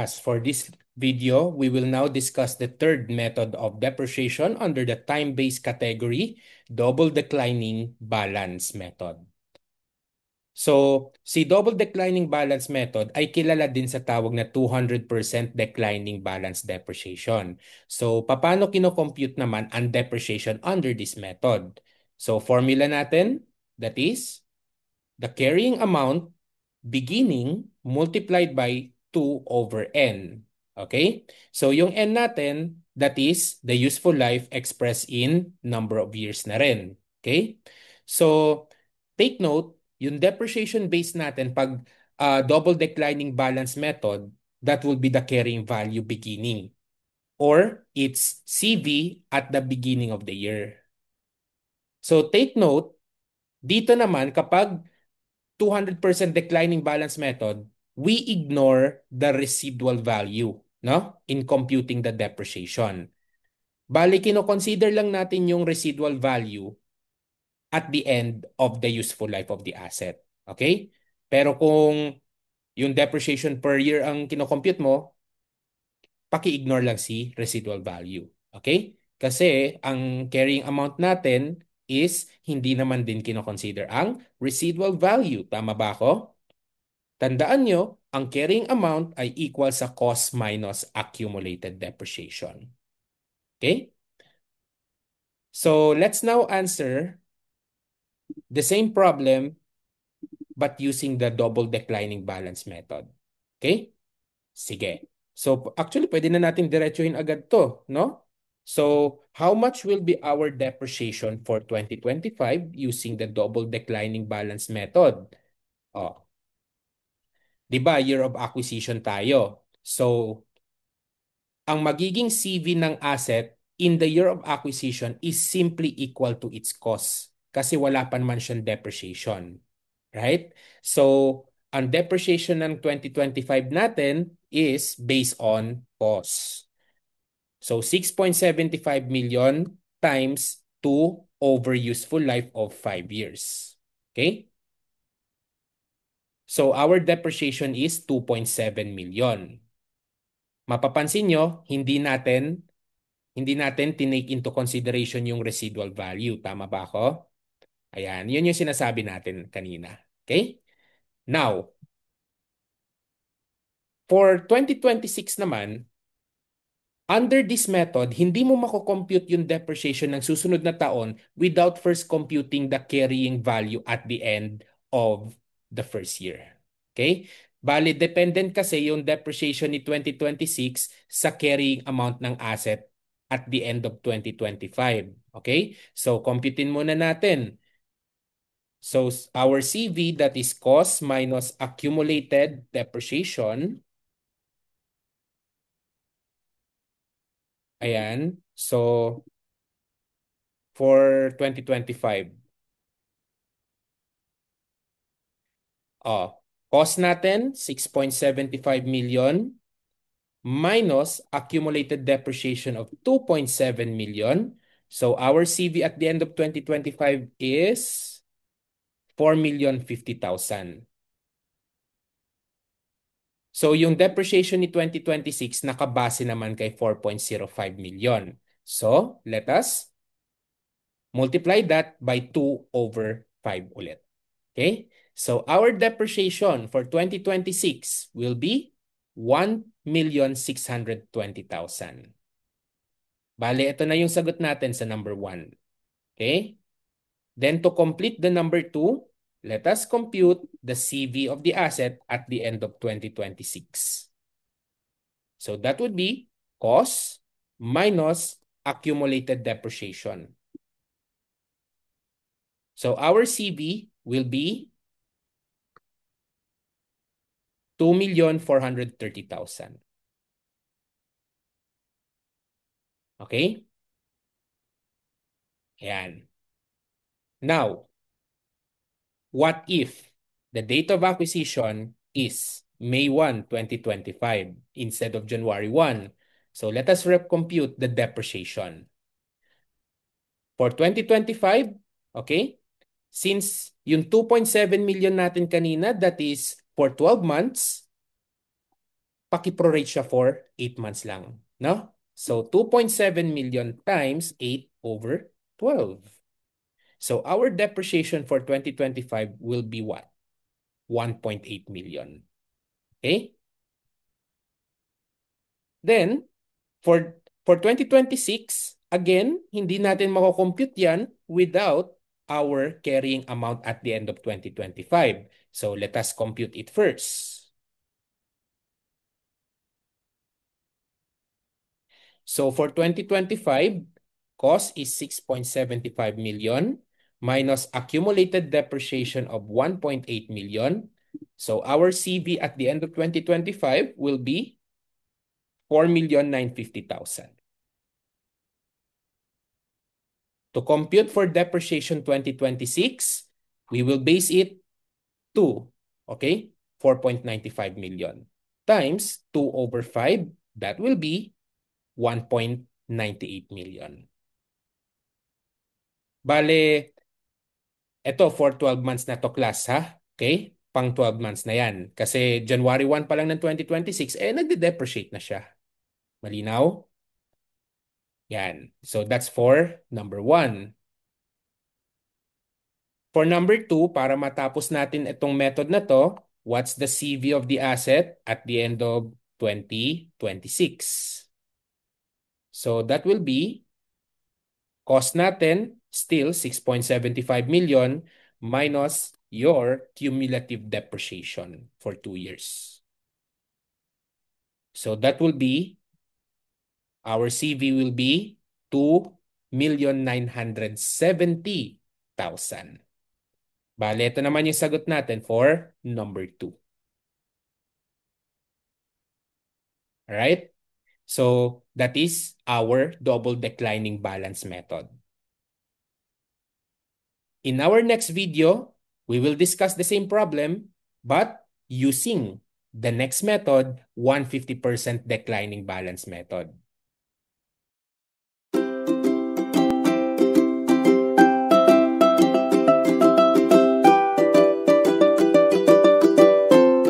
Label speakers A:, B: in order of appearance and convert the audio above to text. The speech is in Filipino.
A: class. For this video, we will now discuss the third method of depreciation under the time-based category, double declining balance method. So, si double declining balance method ay kilala din sa tawag na 200% declining balance depreciation. So, paano kino-compute naman ang depreciation under this method? So, formula natin, that is the carrying amount beginning multiplied by 2 over n. Okay? So, yung n natin, that is the useful life expressed in number of years na rin. Okay? So, take note, yung depreciation base natin pag double declining balance method, that will be the carrying value beginning or its CV at the beginning of the year. So take note, dito naman kapag 200% declining balance method, we ignore the residual value, no? In computing the depreciation. Bali, kino-consider lang natin yung residual value at the end of the useful life of the asset. Okay? Pero kung yung depreciation per year ang kinocompute mo, paki-ignore lang si residual value. Okay? Kasi ang carrying amount natin is hindi naman din kinoconsider ang residual value. Tama ba ako? Tandaan nyo, ang carrying amount ay equal sa cost minus accumulated depreciation. Okay? So let's now answer the same problem but using the double declining balance method. Okay? Sige. So actually pwede na natin diretsuhin agad to, no? So how much will be our depreciation for 2025 using the double declining balance method? Oh, 'di ba year of acquisition tayo. So ang magiging CV ng asset in the year of acquisition is simply equal to its cost kasi wala pa naman siyang depreciation. Right? So, ang depreciation ng 2025 natin is based on cost. So, 6.75 million times 2 over useful life of 5 years. Okay? So, our depreciation is 2.7 million. Mapapansin nyo, hindi natin tinake into consideration yung residual value. Tama ba ako? Ayan, yun yung sinasabi natin kanina. Okay? Now, for 2026 naman, under this method, hindi mo mako-compute yung depreciation ng susunod na taon without first computing the carrying value at the end of the first year. Okay? Bali, dependent kasi yung depreciation ni 2026 sa carrying amount ng asset at the end of 2025. Okay? So, computein muna natin. So, our CV, that is cost minus accumulated depreciation. Ayan. So, for 2025. Cost natin, 6.75 million minus accumulated depreciation of 2.7 million. So, our CV at the end of 2025 is 4,050,000. So, yung depreciation ni 2026 nakabase naman kay 4.05 million. So, let us multiply that by 2 over 5 ulit. Okay? So our depreciation for 2026 will be 1,620,000. Bale, ito na yung sagot natin sa number 1. Okay? Then to complete the number 2, let us compute the CV of the asset at the end of 2026. So that would be cost minus accumulated depreciation. So our CV will be 2,430,000. Okay? Ayan. Now, what if the date of acquisition is May 1, 2025 instead of January 1? So let us compute the depreciation. For 2025, okay, since yung 2.7 million natin kanina, that is for 12 months, pakiprorate siya for 8 months lang. No? So 2.7 million times 8 over 12. So our depreciation for 2025 will be what? 1.8 million. Okay? Then, for 2026, again, hindi natin mako-compute yan without our carrying amount at the end of 2025. So let us compute it first. So for 2025, cost is 6.75 million minus accumulated depreciation of 1.8 million. So our CV at the end of 2025 will be 4,950,000. To compute for depreciation 2026, we will base it 2, okay? 4.95 million times 2 over 5, that will be 1.98 million. Bale, ito for 12 months na to class ha. Okay? Pang 12 months na yan. Kasi January 1 pa lang ng 2026, nagde-depreciate na siya. Malinaw? Yan. So that's for number 1. For number 2, para matapos natin itong method na to, what's the CV of the asset at the end of 2026? So that will be cost natin still 6.75 million minus your cumulative depreciation for 2 years. So that will be, our CV will be 2,970,000. Bale, ito naman yung sagot natin for number 2. Alright? So that is our double declining balance method. In our next video, we will discuss the same problem, but using the next method, 150% declining balance method.